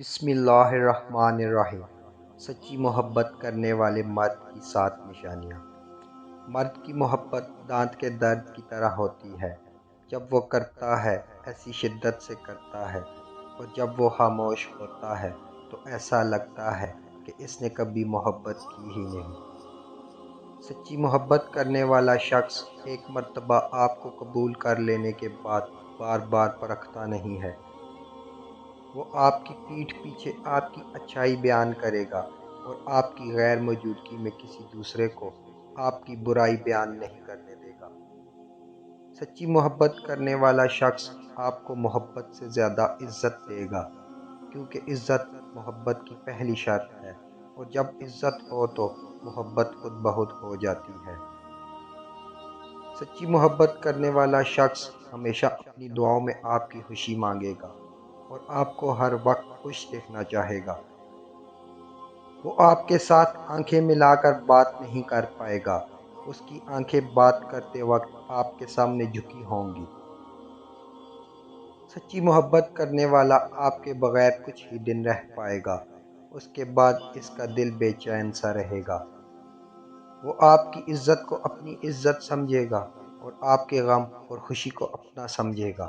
بسم اللہ الرحمن الرحیم۔ سچی محبت کرنے والے مرد کی 7 نشانیاں۔ مرد کی محبت دانت کے درد کی طرح ہوتی ہے۔ جب وہ کرتا ہے ایسی شدت سے کرتا ہے، اور جب وہ خاموش ہوتا ہے تو ایسا لگتا ہے کہ اس نے کبھی محبت کی ہی نہیں۔ سچی محبت کرنے والا شخص ایک مرتبہ آپ کو قبول کر لینے کے بعد بار بار پرکھتا نہیں ہے۔ وہ آپ کی پیٹھ پیچھے آپ کی اچھائی بیان کرے گا اور آپ کی غیر موجودگی میں کسی دوسرے کو آپ کی برائی بیان نہیں کرنے دے گا۔ سچی محبت کرنے والا شخص آپ کو محبت سے زیادہ عزت دے گا، کیونکہ عزت محبت کی پہلی شرط ہے، اور جب عزت ہو تو محبت خود بخود ہو جاتی ہے۔ سچی محبت کرنے والا شخص ہمیشہ اپنی دعاؤں میں آپ کی خوشی مانگے گا اور آپ کو ہر وقت خوش دیکھنا چاہے گا۔ وہ آپ کے ساتھ آنکھیں ملا کر بات نہیں کر پائے گا، اس کی آنکھیں بات کرتے وقت آپ کے سامنے جھکی ہوں گی۔ سچی محبت کرنے والا آپ کے بغیر کچھ ہی دن رہ پائے گا، اس کے بعد اس کا دل بے چین سا رہے گا۔ وہ آپ کی عزت کو اپنی عزت سمجھے گا اور آپ کے غم اور خوشی کو اپنا سمجھے گا۔